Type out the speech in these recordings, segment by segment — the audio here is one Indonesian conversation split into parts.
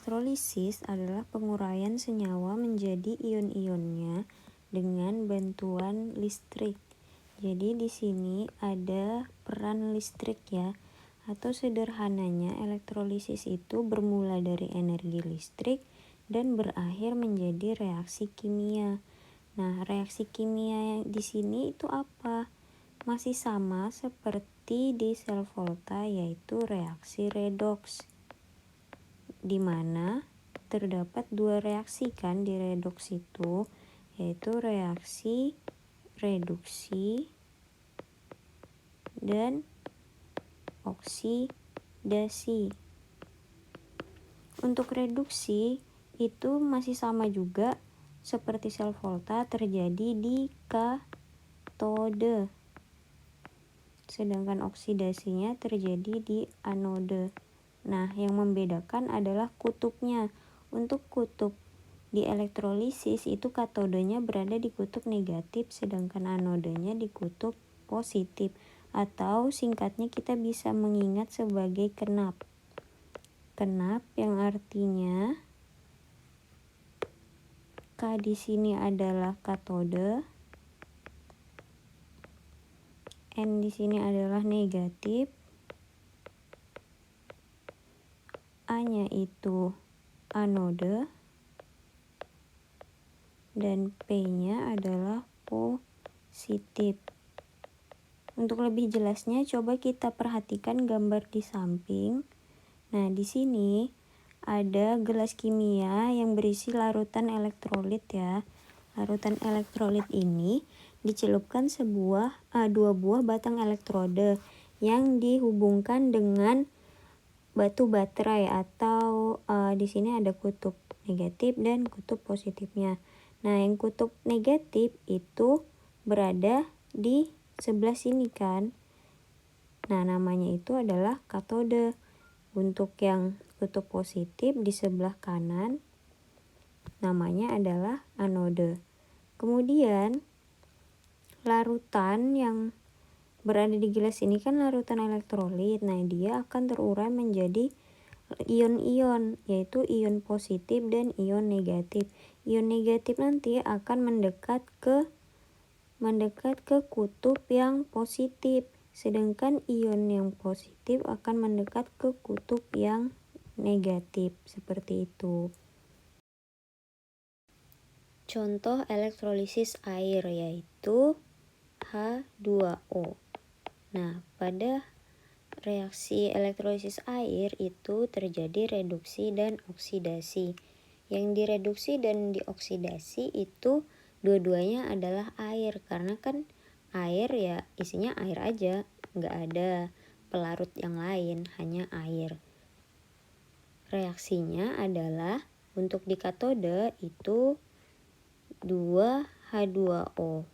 Elektrolisis adalah penguraian senyawa menjadi ion-ionnya dengan bantuan listrik. Jadi di sini ada peran listrik ya. Atau sederhananya elektrolisis itu bermula dari energi listrik dan berakhir menjadi reaksi kimia. Nah, reaksi kimia di sini itu apa? Masih sama seperti di sel Volta, yaitu reaksi redoks, di mana terdapat dua reaksi kan di redoks itu, yaitu reaksi reduksi dan oksidasi. Untuk reduksi itu masih sama juga seperti sel Volta, terjadi di katode. Sedangkan oksidasinya terjadi di anode. Nah, yang membedakan adalah kutubnya. Untuk kutub di elektrolisis itu katodenya berada di kutub negatif, sedangkan anodenya di kutub positif. Atau singkatnya kita bisa mengingat sebagai kenap. Kenap yang artinya K di sini adalah katode, N di sini adalah negatif, A-nya itu anode, dan P-nya adalah positif. Untuk lebih jelasnya coba kita perhatikan gambar di samping. Nah, di sini ada gelas kimia yang berisi larutan elektrolit ya. Larutan elektrolit ini dicelupkan dua buah batang elektrode yang dihubungkan dengan batu baterai atau di sini ada kutub negatif dan kutub positifnya. Nah, yang kutub negatif itu berada di sebelah sini kan. Nah, namanya itu adalah katode. Untuk yang kutub positif di sebelah kanan namanya adalah anode. Kemudian larutan yang berada di gelas ini kan larutan elektrolit. Nah, dia akan terurai menjadi ion-ion, yaitu ion positif dan ion negatif. Ion negatif nanti akan mendekat ke kutub yang positif, sedangkan ion yang positif akan mendekat ke kutub yang negatif, seperti itu. Contoh elektrolisis air yaitu H2O. Nah, pada reaksi elektrolisis air itu terjadi reduksi dan oksidasi. Yang direduksi dan dioksidasi itu dua-duanya adalah air, karena kan air ya isinya air aja, nggak ada pelarut yang lain, hanya air. Reaksinya adalah untuk di katode itu 2H2O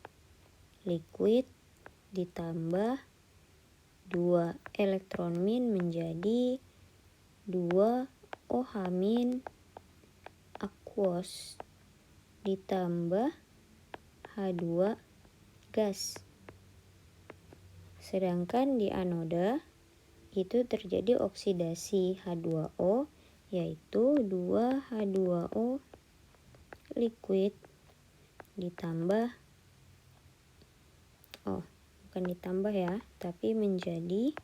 liquid ditambah 2 elektron min menjadi 2OH- aqueous ditambah H2 gas. Sedangkan di anoda itu terjadi oksidasi H2O, yaitu 2H2O liquid ditambah bukan ditambah ya, tapi menjadi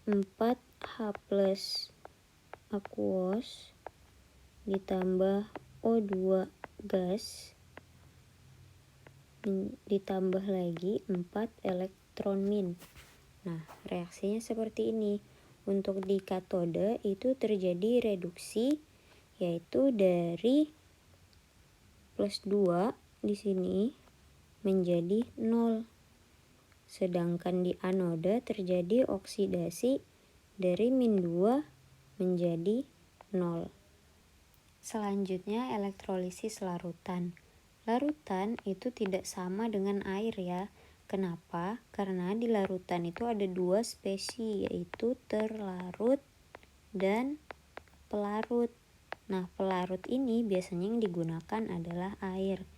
4H+ aqueous ditambah O2 gas ditambah lagi 4 elektron min. Nah, reaksinya seperti ini. Untuk di katode itu terjadi reduksi, yaitu dari +2 di sini menjadi 0. Sedangkan di anoda terjadi oksidasi dari -2 menjadi 0. Selanjutnya elektrolisis larutan. Larutan itu tidak sama dengan air ya. Kenapa? Karena di larutan itu ada dua spesies, yaitu terlarut dan pelarut. Nah, pelarut ini biasanya yang digunakan adalah air.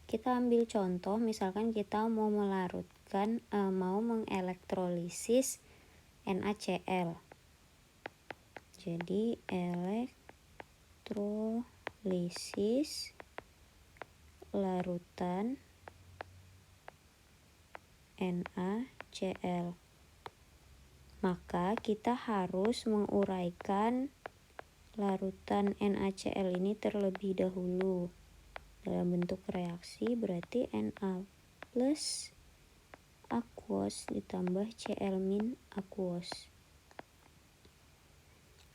Kita ambil contoh, misalkan kita mau mau mengelektrolisis NaCl. Jadi elektrolisis larutan NaCl. Maka kita harus menguraikan larutan NaCl ini terlebih dahulu. Dalam bentuk reaksi berarti Na plus aquos ditambah Cl min aquos.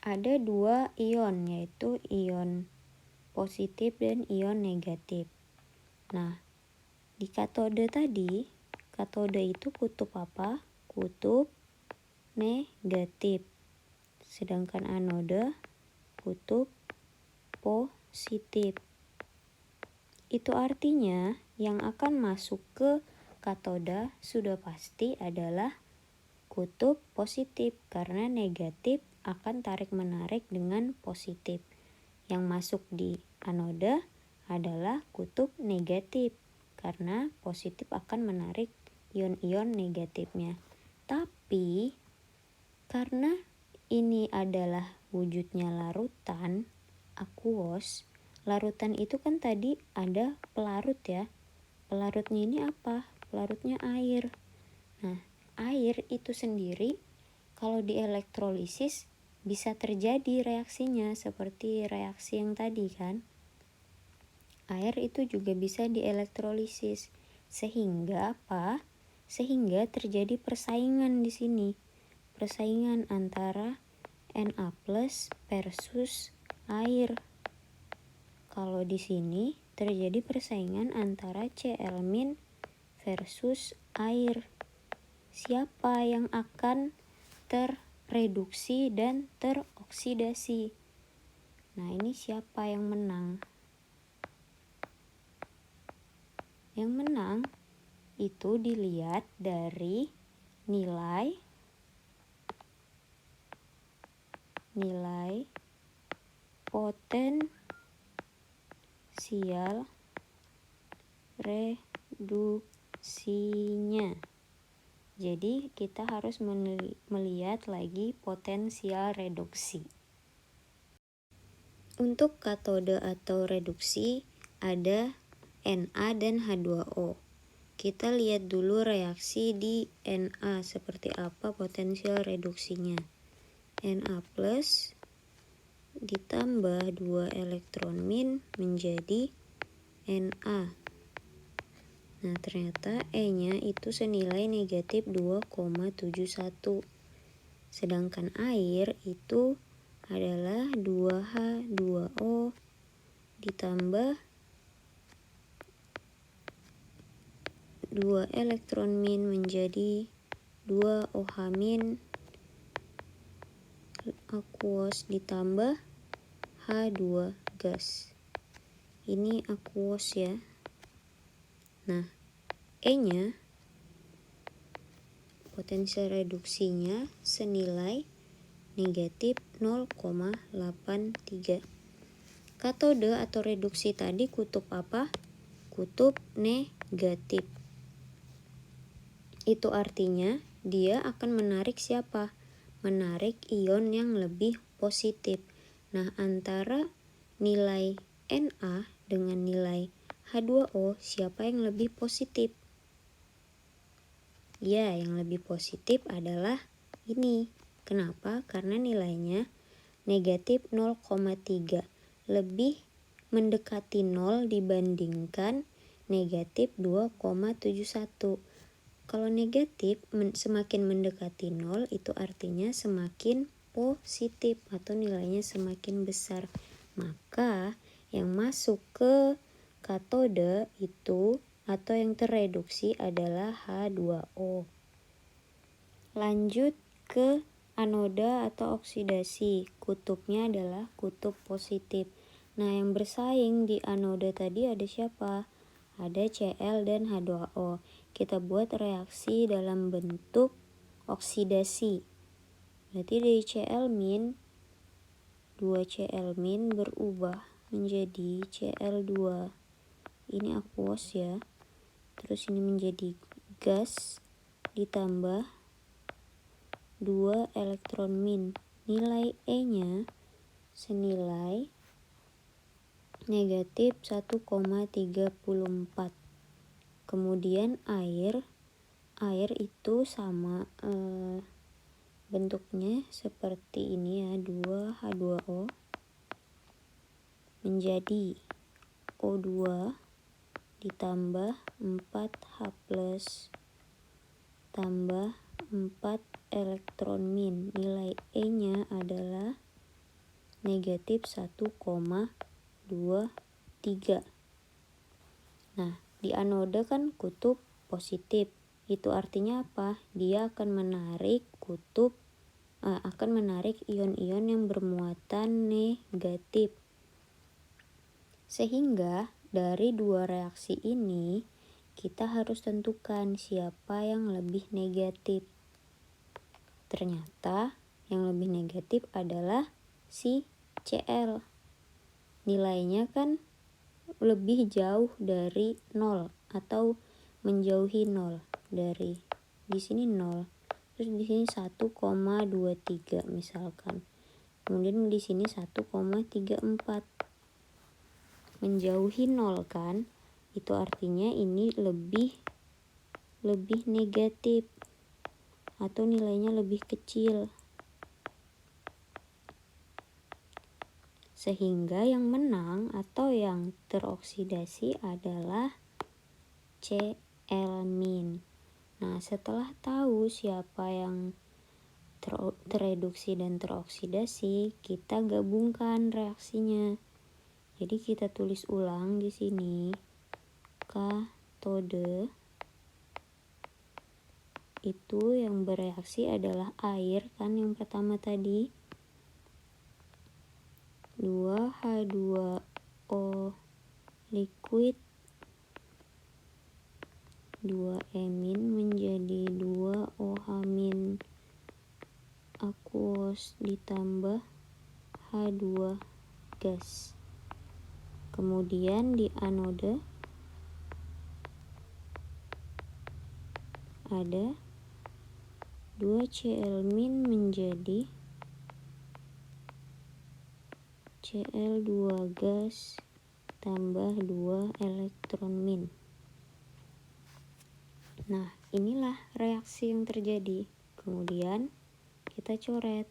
Ada dua ion, yaitu ion positif dan ion negatif. Nah, di katode tadi, katode itu kutub apa? Kutub negatif. Sedangkan anode kutub positif. Itu artinya yang akan masuk ke katoda sudah pasti adalah kutub positif, karena negatif akan tarik-menarik dengan positif. Yang masuk di anoda adalah kutub negatif, karena positif akan menarik ion-ion negatifnya. Tapi karena ini adalah wujudnya larutan aquos, larutan itu kan tadi ada pelarut ya. Pelarutnya ini apa? Pelarutnya air. Nah, air itu sendiri kalau dielektrolisis bisa terjadi reaksinya seperti reaksi yang tadi kan. Air itu juga bisa dielektrolisis. Sehingga apa? Sehingga terjadi persaingan di sini. Persaingan antara Na+ versus air. Kalau di sini terjadi persaingan antara Cl- versus air. Siapa yang akan terreduksi dan teroksidasi? Nah, ini siapa yang menang? Yang menang itu dilihat dari nilai potensial reduksinya. Jadi kita harus melihat lagi potensial reduksi. Untuk katode atau reduksi ada Na dan H2O. Kita lihat dulu reaksi di Na seperti apa potensial reduksinya. Na+ ditambah 2 elektron min menjadi Na. Nah, ternyata E-nya itu senilai negatif 2,71. Sedangkan air itu adalah 2H2O ditambah 2 elektron min menjadi 2OH min aquos ditambah H2 gas. Ini aquos ya. Nah, E-nya potensial reduksinya senilai negatif 0,83. Katode atau reduksi tadi kutub apa? Kutub negatif. Itu artinya dia akan menarik siapa? Menarik ion yang lebih positif. Nah, antara nilai Na dengan nilai H2O, siapa yang lebih positif? Ya, yang lebih positif adalah ini. Kenapa? Karena nilainya negatif 0,3. Lebih mendekati 0 dibandingkan negatif 2,71. Kalau negatif semakin mendekati 0 itu artinya semakin positif atau nilainya semakin besar. Maka yang masuk ke katode itu atau yang terreduksi adalah H2O. Lanjut ke anoda atau oksidasi. Kutubnya adalah kutub positif. Nah, yang bersaing di anoda tadi ada siapa? Ada Cl dan H2O. Kita buat reaksi dalam bentuk oksidasi. Berarti dari Cl-, 2Cl- berubah menjadi Cl2. Ini aquos ya. Terus ini menjadi gas ditambah 2 elektron min. Nilai E-nya senilai negatif 1,34. Kemudian air itu sama bentuknya seperti ini ya, 2H2O menjadi O2 ditambah 4H+ tambah 4 elektron min. Nilai E-nya adalah negatif 1,23. Nah, di anoda kan kutub positif. Itu artinya apa? Dia akan menarik ion-ion yang bermuatan negatif. Sehingga dari dua reaksi ini kita harus tentukan siapa yang lebih negatif. Ternyata yang lebih negatif adalah si Cl. Nilainya kan lebih jauh dari 0 atau menjauhi 0. Dari di sini 0, terus di sini 1,23 misalkan. Kemudian di sini 1,34. Menjauhi 0 kan? Itu artinya ini lebih negatif atau nilainya lebih kecil. Sehingga yang menang atau yang teroksidasi adalah Cl-. Nah, setelah tahu siapa yang tereduksi dan teroksidasi, kita gabungkan reaksinya. Jadi kita tulis ulang di sini. Katode itu yang bereaksi adalah air kan, yang pertama tadi 2H2O liquid 2E- menjadi 2OH- aqueous ditambah H2 gas. Kemudian di anoda ada 2Cl- menjadi Cl2 gas tambah 2 elektron min. Nah, inilah reaksi yang terjadi. Kemudian kita coret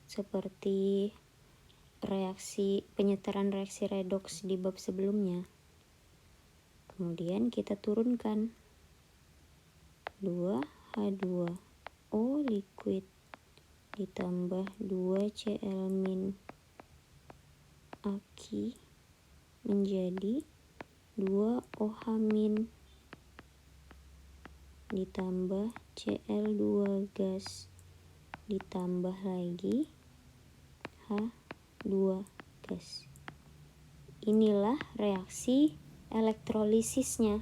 seperti penyetaran reaksi redoks di bab sebelumnya. Kemudian kita turunkan 2H2O liquid ditambah 2Cl- aki menjadi 2OH- ditambah Cl2 gas ditambah lagi H2 gas. Inilah reaksi elektrolilisnya.